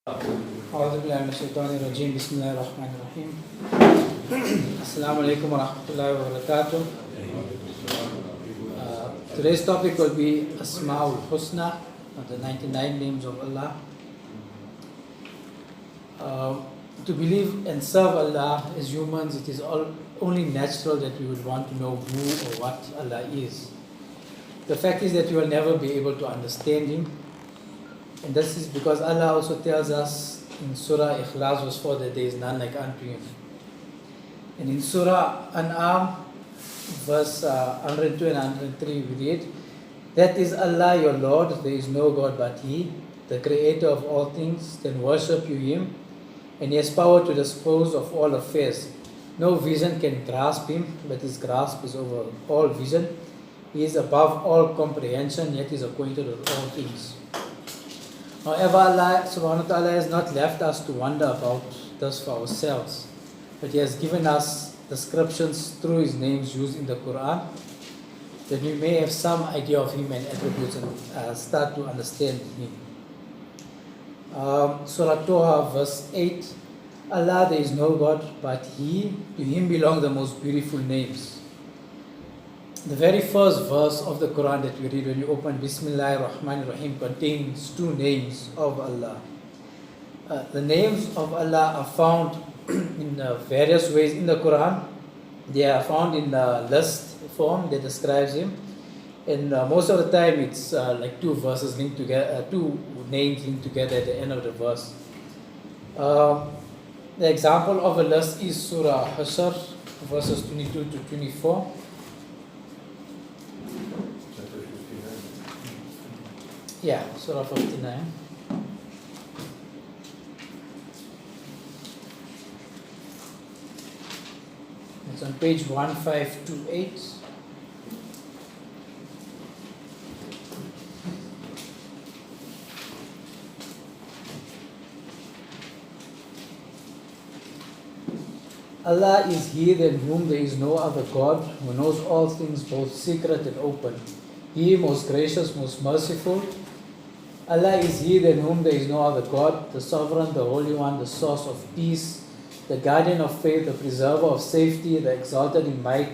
أعوذ بالله من الشيطان الرجيم بسم الله الرحمن الرحيم السلام عليكم ورحمة الله وبركاته. Today's topic will be Asma Husna, the 99 names of Allah. To believe and serve Allah as humans, it is only natural that we would want to know who or what Allah is. The fact is that we will never be able to understand Him. And this is because Allah also tells us in Surah Ikhlas verse 4 that there is none like unto Him. And in Surah An'am verse 102 and 103 we read, that is Allah your Lord, there is no God but He, the creator of all things, then worship you Him, and He has power to dispose of all affairs. No vision can grasp Him, but His grasp is over all vision. He is above all comprehension, yet is acquainted with all things. However, Allah subhanahu wa ta'ala has not left us to wonder about this for ourselves, but He has given us descriptions through His names used in the Quran, that we may have some idea of Him and attributes and start to understand Him. Surah Toha verse 8, Allah, there is no God but He, to Him belong the most beautiful names. The very first verse of the Quran that we read when you open Bismillahir Rahmanir Rahim contains two names of Allah. The names of Allah are found in various ways in the Quran. They are found in the list form that describes Him, and most of the time it's like two verses linked together, two names linked together at the end of the verse. The example of a list is Surah Hashr verses 22 to 24. Yeah, Surah 59. It's on page 1528. Allah is He than whom there is no other God, who knows all things both secret and open. He most gracious, most merciful. Allah is He than whom there is no other God, the Sovereign, the Holy One, the source of peace, the guardian of faith, the preserver of safety, the exalted in might,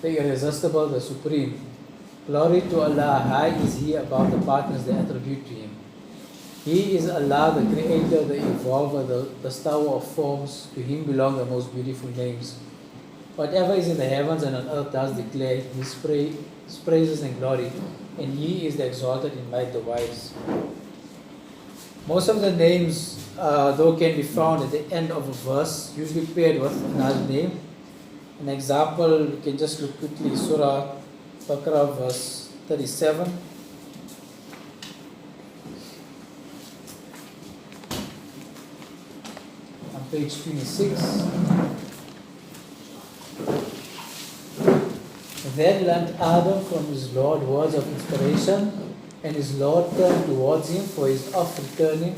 the irresistible, the supreme. Glory to Allah, high is He above the partners they attribute to Him. He is Allah, the Creator, the Evolver, the bestower of forms. To Him belong the most beautiful names. Whatever is in the heavens and on earth does declare His praises and glory, and He is the exalted in might, the wise. Most of the names, though, can be found at the end of a verse, usually paired with another name. An example, we can just look quickly, Surah Baqarah verse 37. On page 26. Then learned Adam from his Lord words of inspiration, and his Lord turned towards him for his oft returning,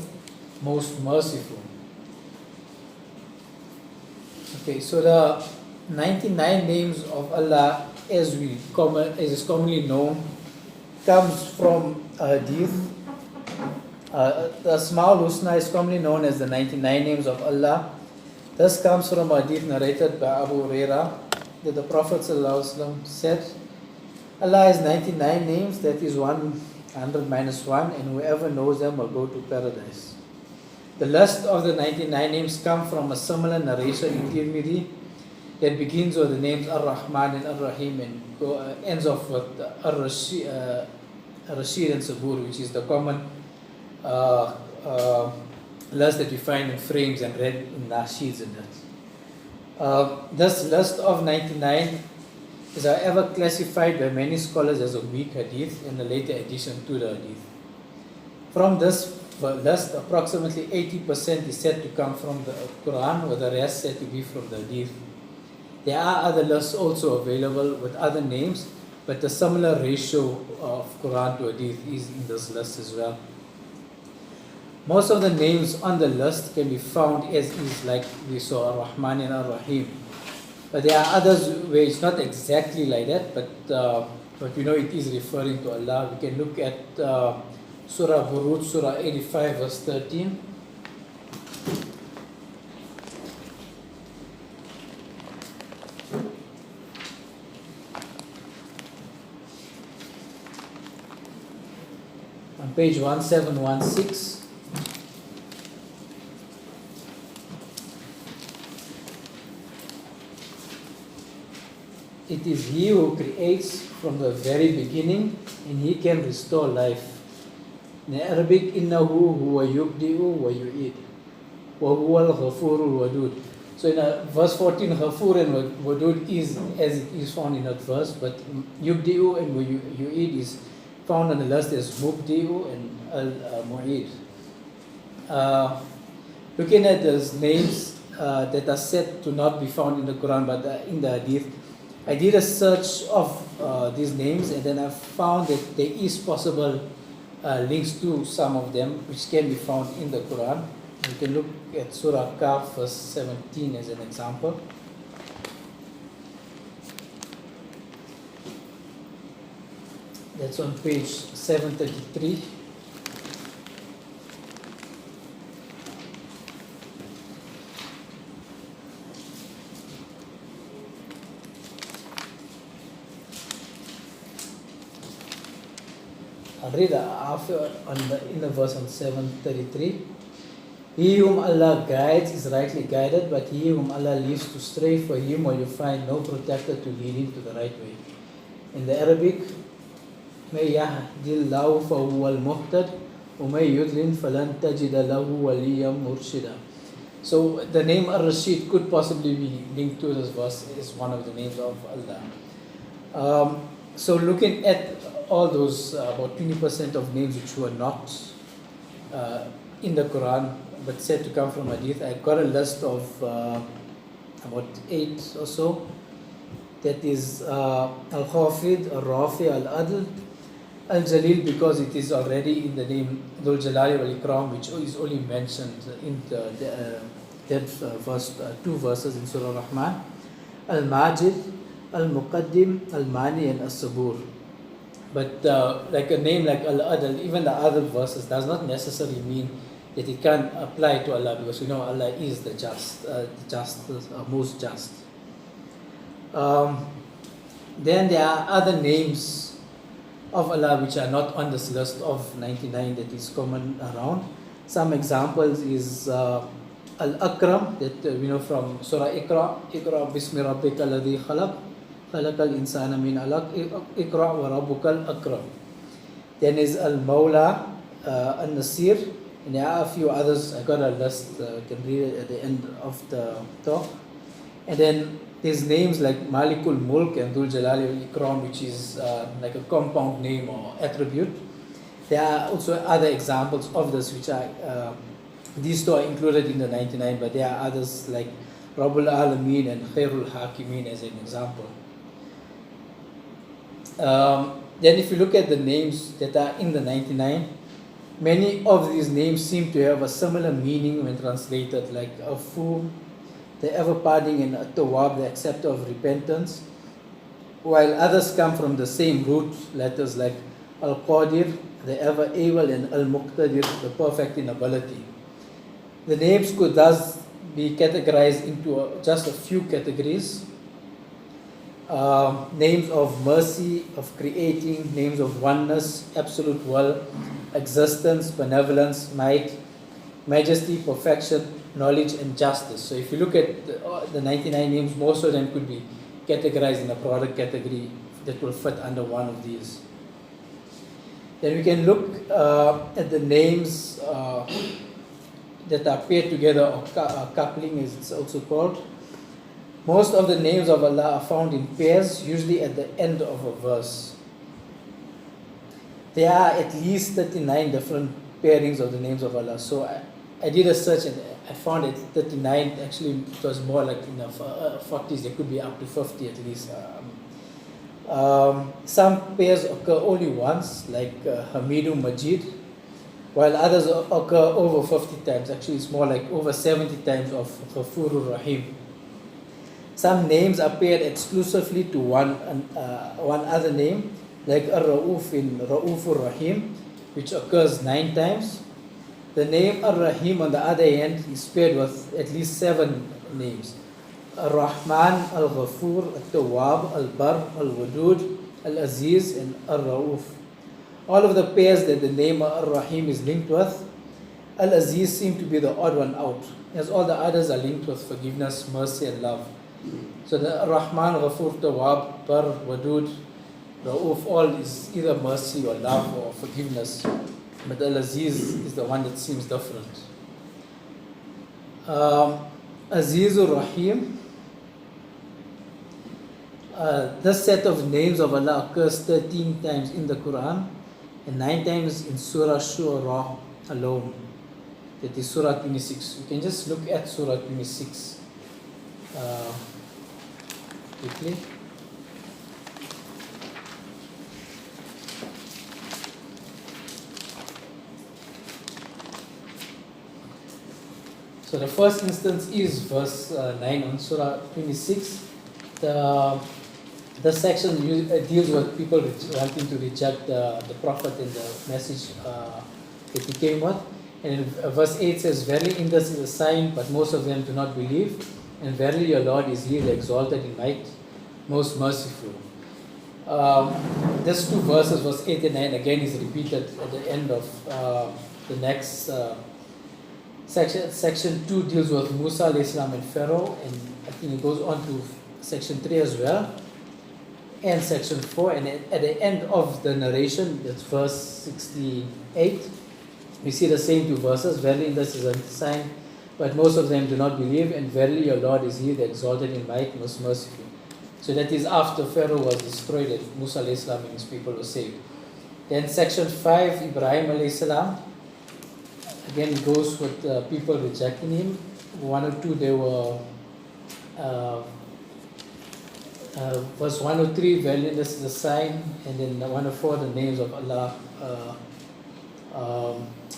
most merciful. Okay, so the 99 names of Allah, as is commonly known, comes from hadith. The Asma Husna is commonly known as the 99 names of Allah. This comes from a hadith narrated by Abu Hurairah, that the Prophet ﷺ said, Allah has 99 names, that is 100 minus 1, and whoever knows them will go to paradise. The list of the 99 names come from a similar narration in Tirmidhi that begins with the names Ar-Rahman and Ar-Rahim and ends off with Ar-Rashid and Sabur, which is the common list that we find in frames and read in nasheeds and that. This list of 99 is however classified by many scholars as a weak hadith in the later addition to the hadith. From this list, approximately 80% is said to come from the Quran, with the rest said to be from the hadith. There are other lists also available with other names, but the similar ratio of Quran to hadith is in this list as well. Most of the names on the list can be found as is, like we saw, Ar-Rahman and Ar-Rahim. But there are others where it's not exactly like that, but we know it is referring to Allah. We can look at Surah Buruj, Surah 85, verse 13. page 1716. It is He who creates from the very beginning, and He can restore life. In Arabic, إِنَّهُ هُوَ يُبْدِئُ وَيُعِيدُ وَهُوَ الْغَفُورُ الْوَدُودُ. So in verse 14, Ghafur and Wadud is as it is found in that verse, but Yubdi'u and Yu'id is found on the list as Mubdi'u and Al-Mu'id. Looking at those names that are said to not be found in the Quran but in the Hadith, I did a search of these names, and then I found that there is possible links to some of them which can be found in the Quran. You can look at Surah Kaf verse 17 as an example. That's on page 733. I'll read after in the verse on 733. He whom Allah guides is rightly guided, but he whom Allah leaves to stray, for him will you find no protector to lead him to the right way. In the Arabic, مَن يَهْدِ اللَّهُ فَهُوَ الْمُهْتَدِ وَمَن يُضْلِلْ فَلَن تَجِدَ لَهُ وَلِيًّا مُرْشِدًا. So the name Ar-Rashid could possibly be linked to this verse as one of the names of Allah. So looking at all those about 20% of names which were not in the Quran but said to come from Hadith, I got a list of about 8 or so. That is Al-Khafid, Al-Rafi, Al-Adl, Al-Jalil, because it is already in the name Dhul Jalali wal Ikram, which is only mentioned in that verse, 2 verses in Surah Rahman. Al-Majid, Al-Muqaddim, Al-Mani, and As-Sabur. But like a name like Al-Adl, even the other verses, does not necessarily mean that it can apply to Allah, because we know Allah is the most just. Then there are other names of Allah which are not on this list of 99 that is common around. Some examples is Al-Akram, that we know from Surah Iqra, Iqra bismi rabbika alladhi khalaq, khalaqal insana min alaq, Iqra wa rabbukal akram. Then is Al-Mawla, Al-Nasir, and there are a few others. I got a list, you can read it at the end of the talk. And then there's names like Malikul Mulk and Dhul Jalali wal Ikram, which is like a compound name or attribute. There are also other examples of this, which are these two are included in the 99, but there are others like Rabbul Alameen and Khairul Hakimin as an example. Then if you look at the names that are in the 99, many of these names seem to have a similar meaning when translated, like Afu, the ever-pardoning, and Tawab, the acceptor of repentance, while others come from the same root letters like Al-Qadir, the ever-able, and Al-Muqtadir, the perfect in ability. The names could thus be categorized into just a few categories. Names of mercy, of creating, names of oneness, absolute will, existence, benevolence, might, majesty, perfection, knowledge, and justice. So if you look at the 99 names, most of them could be categorized in a broader category that will fit under one of these. Then we can look at the names that are paired together, or coupling as it's also called. Most of the names of Allah are found in pairs, usually at the end of a verse. There are at least 39 different pairings of the names of Allah. So I did a search and I found it 39. Actually, it was more like in the 40s. There could be up to 50 at least. Some pairs occur only once, like Hamidu Majid, while others occur over 50 times. Actually, it's more like over 70 times of Ghafurur Rahim. Some names are paired exclusively to one other name, like Ar-Ra'uf in Ra'ufur Rahim, which occurs 9 times. The name Ar-Rahim, on the other hand, is paired with at least 7 names. Ar-Rahman, Al-Ghafur, Al-Tawwab, Al-Bar, Al-Wadud, Al-Aziz, and Ar-Ra'uf. All of the pairs that the name Ar-Rahim is linked with, Al-Aziz seemed to be the odd one out, as all the others are linked with forgiveness, mercy, and love. So the Rahman, Ghafur, Tawwab, Bar, Wadud, Ra'uf, all is either mercy or love or forgiveness. But Al-Aziz is the one that seems different. Azizur Rahim. This set of names of Allah occurs 13 times in the Quran and 9 times in Surah Shura alone. That is Surah 26. You can just look at Surah 26 quickly. So the first instance is verse 9 on Surah 26. The section deals with people wanting to reject the Prophet and the message that he came with. And in verse 8 says, "Verily in this is a sign, but most of them do not believe. And verily your Lord is He, the exalted in might, most merciful." These two verses, verse 8 and 9, again is repeated at the end of the next section. Section 2 deals with Musa alayhi salam and Pharaoh, and I think it goes on to section 3 as well, and section 4. And at the end of the narration, that's verse 68, we see the same two verses. "Verily in this is a sign, but most of them do not believe, and verily your Lord is He, the exalted in might, most merciful." So that is after Pharaoh was destroyed and Musa alayhi salam and his people were saved. Then section 5, Ibrahim alayhi salam. Again, it goes with people rejecting him. 1 or 2, they were verse 103, "Verily this is a sign," and then 104, the names of Allah,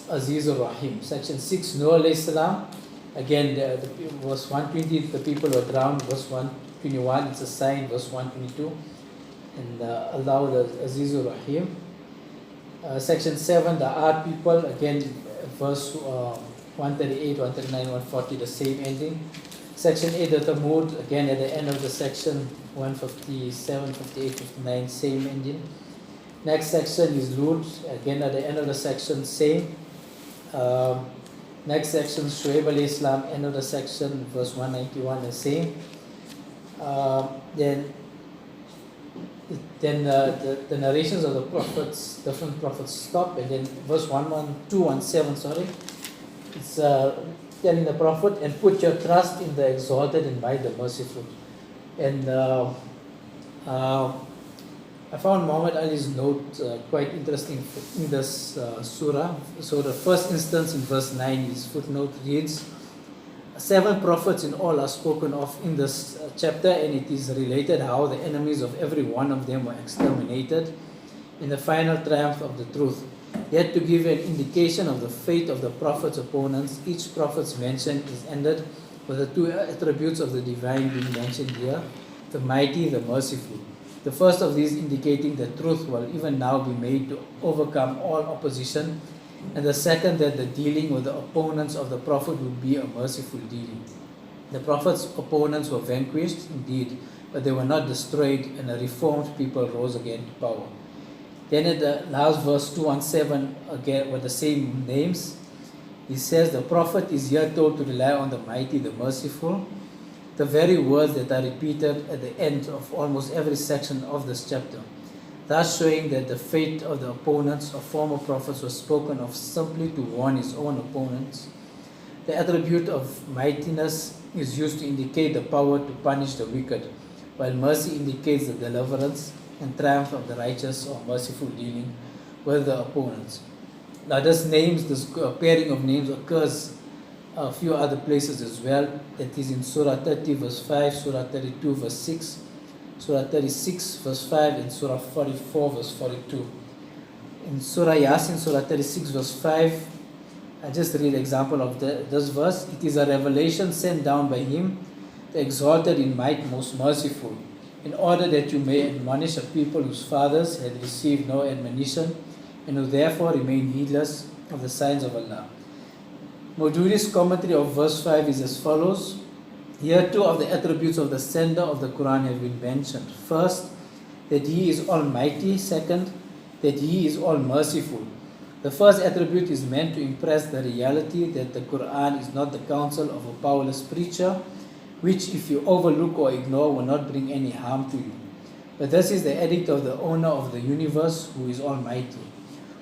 Aziz Rahim. Section 6, Noah alayhi salam. Again, verse 120, the people were drowned. Verse 121, it's a sign. Verse 122, and Allah, the Aziz Rahim. Section 7, the Ad people. Again, verse 138, 139, 140, the same ending. Section 8, the Thamud. Again, at the end of the section, 157, 58, 59, same ending. Next section is Lut. Again, at the end of the section, same. Next section, Shuaib alayhi salam, end of the section, verse 191, the same. Then the narrations of the prophets, different prophets stop, and then verse 217, sorry, it's telling the prophet, "And put your trust in the exalted and by the merciful." And I found Muhammad Ali's note quite interesting in this surah. So the first instance in verse 9, his footnote reads, 7 prophets in all are spoken of in this chapter, and it is related how the enemies of every one of them were exterminated in the final triumph of the truth. Yet to give an indication of the fate of the prophet's opponents, each prophet's mention is ended with the 2 attributes of the divine being mentioned here, the mighty, the merciful. The first of these indicating that truth will even now be made to overcome all opposition, and the second that the dealing with the opponents of the Prophet would be a merciful dealing. The Prophet's opponents were vanquished indeed, but they were not destroyed, and a reformed people rose again to power. Then at the last verse 217, again with the same names, he says the Prophet is here told to rely on the mighty, the merciful, the very words that are repeated at the end of almost every section of this chapter, thus showing that the fate of the opponents of former prophets was spoken of simply to warn his own opponents. The attribute of mightiness is used to indicate the power to punish the wicked, while mercy indicates the deliverance and triumph of the righteous or merciful dealing with the opponents. Now this pairing of names occurs a few other places as well. That is in Surah 30 verse 5, Surah 32 verse 6, Surah 36 verse 5, and Surah 44 verse 42. In Surah Yasin, Surah 36 verse 5, I just read an example of this verse. "It is a revelation sent down by Him, the exalted in might, most merciful, in order that you may admonish a people whose fathers had received no admonition, and who therefore remain heedless of the signs of Allah." Mawdudi's commentary of verse 5 is as follows. Here 2 of the attributes of the sender of the Quran have been mentioned. First, that He is almighty. Second, that He is all merciful. The first attribute is meant to impress the reality that the Quran is not the counsel of a powerless preacher, which if you overlook or ignore will not bring any harm to you. But this is the edict of the owner of the universe, who is almighty,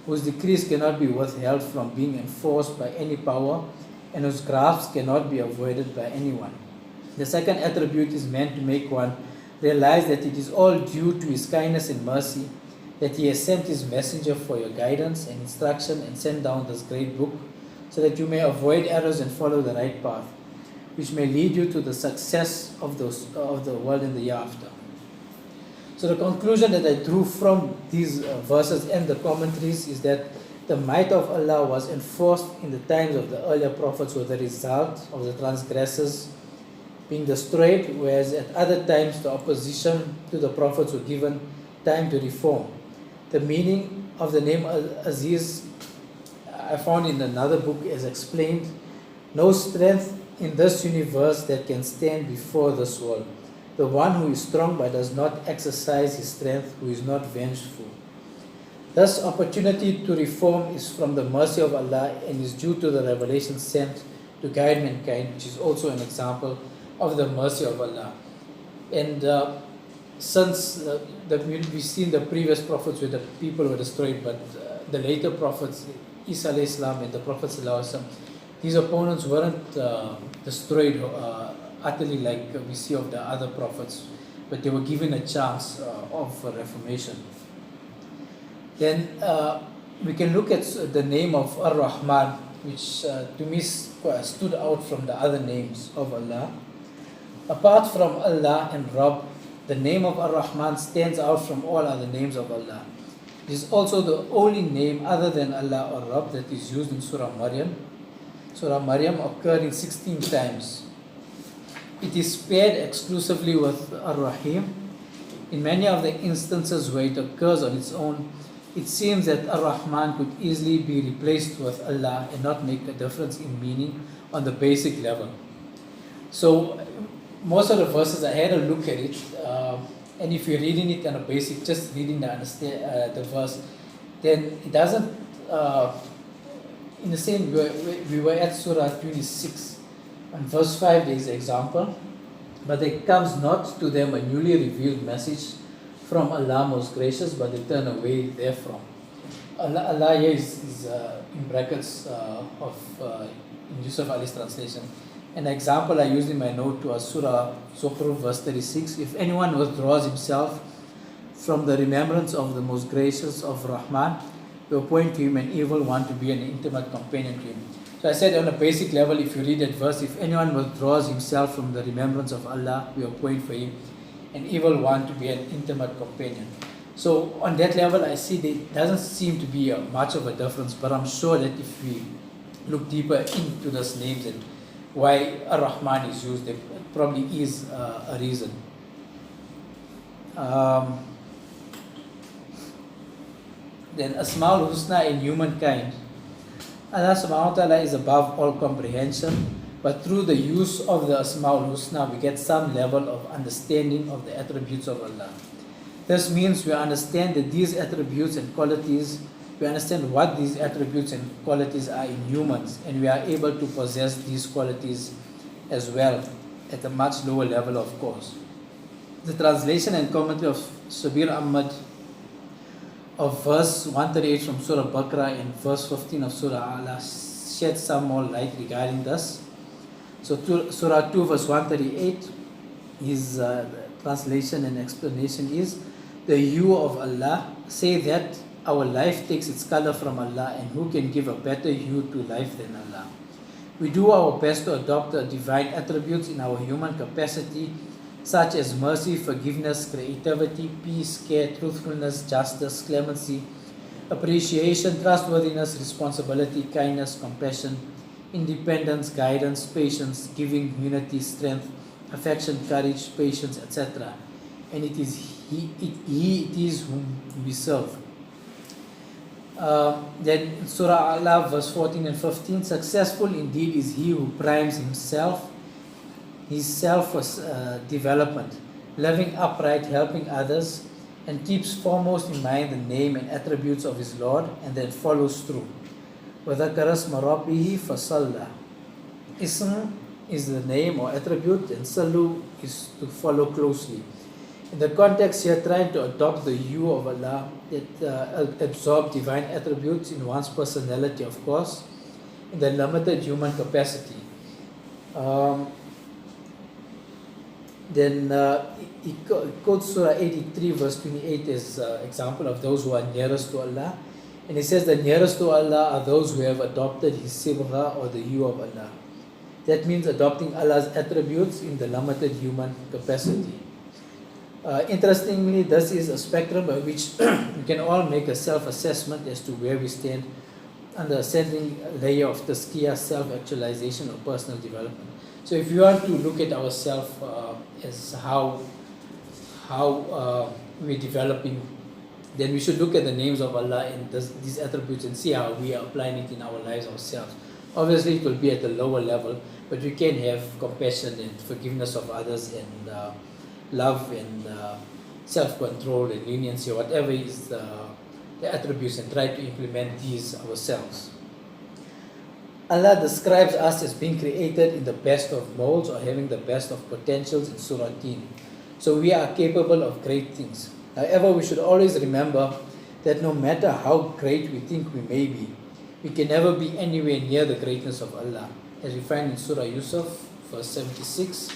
whose decrees cannot be withheld from being enforced by any power, and whose grasp cannot be avoided by anyone. The second attribute is meant to make one realize that it is all due to His kindness and mercy that He has sent His messenger for your guidance and instruction and sent down this great book, so that you may avoid errors and follow the right path, which may lead you to the success of the world in the year after. So the conclusion that I drew from these verses and the commentaries is that the might of Allah was enforced in the times of the earlier prophets with the result of the transgressors being destroyed, whereas at other times the opposition to the prophets were given time to reform. The meaning of the name Aziz I found in another book as explained: no strength in this universe that can stand before this world. The one who is strong but does not exercise his strength, who is not vengeful. Thus, opportunity to reform is from the mercy of Allah and is due to the revelation sent to guide mankind, which is also an example of the mercy of Allah. And since we've seen the previous prophets where the people were destroyed, but the later prophets, Isa alayhi salam and the Prophet sallallahu alaihi wasallam, these opponents weren't destroyed utterly like we see of the other prophets, but they were given a chance of reformation. Then we can look at the name of Ar-Rahman, which to me stood out from the other names of Allah. Apart from Allah and Rabb, the name of Ar-Rahman stands out from all other names of Allah. It is also the only name other than Allah or Rabb that is used in Surah Maryam. Surah Maryam occurring 16 times. It is paired exclusively with Ar-Rahim. In many of the instances where it occurs on its own, it seems that Ar-Rahman could easily be replaced with Allah and not make a difference in meaning on the basic level. So most of the verses, I had a look at it, and if you're reading it on a basic, just reading the verse, then it doesn't, in the same, we were at Surah 26, and verse 5 there is an example, but there comes not to them a newly revealed message from Allah most gracious, but they turn away therefrom. Allah here is in brackets in Yusuf Ali's translation. An example I used in my note was Surah Zukhruf verse 36. If anyone withdraws himself from the remembrance of the most gracious of Rahman, we appoint to him an evil one to be an intimate companion to him. So I said on a basic level, if you read that verse, if anyone withdraws himself from the remembrance of Allah, we appoint for him an evil one to be an intimate companion. So on that level, I see there doesn't seem to be much of a difference, but I'm sure that if we look deeper into those names and why Ar-Rahman is used, there probably is a reason. Then Asma Husna in humankind. Allah subhanahu wa ta'ala is above all comprehension, but through the use of the Asma Husna, we get some level of understanding of the attributes of Allah. This means we understand that these attributes and qualities, we understand what these attributes and qualities are in humans, and we are able to possess these qualities as well at a much lower level, of course. The translation and commentary of Sabir Ahmad of verse 138 from Surah Baqarah and verse 15 of Surah Ala shed some more light regarding this. So Surah 2 verse 138, his translation and explanation is, the hue of Allah, say that our life takes its color from Allah, and who can give a better hue to life than Allah? We do our best to adopt the divine attributes in our human capacity, such as mercy, forgiveness, creativity, peace, care, truthfulness, justice, clemency, appreciation, trustworthiness, responsibility, kindness, compassion, independence, guidance, patience, giving, unity, strength, affection, courage, patience, etc. And it is He whom we serve. Then in Surah Allah verse 14 and 15, successful indeed is he who primes his self was development, living upright, helping others, and keeps foremost in mind the name and attributes of his Lord and then follows through. وَذَكَرَ اسْمَ رَبِّهِ فَصَلَّى. Ism is the name or attribute, and Salu is to follow closely. In the context here, trying to adopt the you of Allah, that absorb divine attributes in one's personality, of course, in the limited human capacity. Then he quotes Surah 83 verse 28 as an example of those who are nearest to Allah. And he says the nearest to Allah are those who have adopted his sibgha or the you of Allah. That means adopting Allah's attributes in the limited human capacity. Interestingly, this is a spectrum by which we can all make a self-assessment as to where we stand on the ascending layer of tazkiyah, self-actualization or personal development. So if you want to look at ourselves as how we're developing, then we should look at the names of Allah and these attributes and see how we are applying it in our lives ourselves. Obviously, it will be at a lower level, but we can have compassion and forgiveness of others and love and self-control and leniency, or whatever is the attributes, and try to implement these ourselves. Allah describes us as being created in the best of molds or having the best of potentials in Surah Teen. So we are capable of great things. However, we should always remember that no matter how great we think we may be, we can never be anywhere near the greatness of Allah. As we find in Surah Yusuf, verse 76,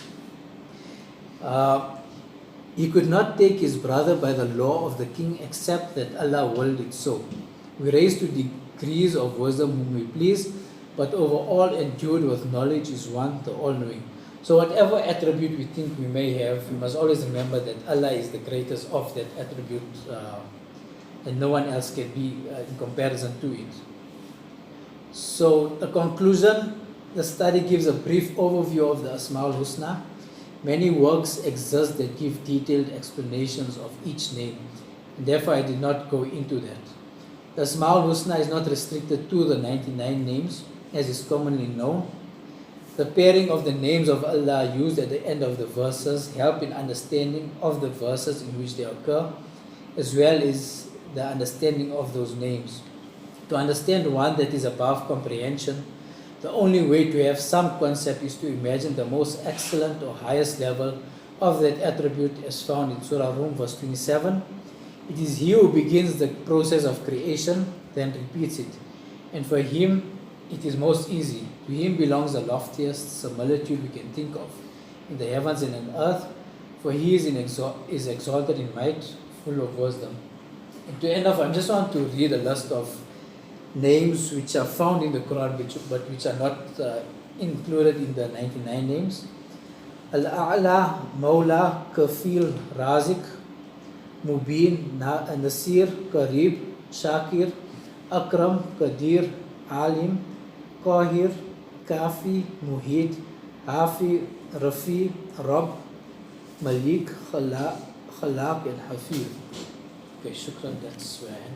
he could not take his brother by the law of the king except that Allah willed it so. We raise to degrees of wisdom whom we please, but over all endued with knowledge is one, the all-knowing. So whatever attribute we think we may have, we must always remember that Allah is the greatest of that attribute, and no one else can be in comparison to it. So the conclusion, the study gives a brief overview of the Asma al-Husna. Many works exist that give detailed explanations of each name, and therefore I did not go into that. The Asma al-Husna is not restricted to the 99 names, as is commonly known. The pairing of the names of Allah used at the end of the verses help in understanding of the verses in which they occur, as well as the understanding of those names. To understand one that is above comprehension, the only way to have some concept is to imagine the most excellent or highest level of that attribute as found in Surah Rum verse 27. It is he who begins the process of creation, then repeats it. And for him, it is most easy. To him belongs the loftiest similitude we can think of in the heavens and in earth, for he is exalted in might, full of wisdom. And to end off, I just want to read a list of names which are found in the Quran, but which are not included in the 99 names. Al-A'la, Mawla, Kafil, Razik, Mubin, Nasir, Karib, Shakir, Akram, Qadir, Alim, Qahir, Kafi, Muhid, Hafi, Rafi, Rab, Malik, Khalaq, and Hafiz. Okay, shukran, that's where I end.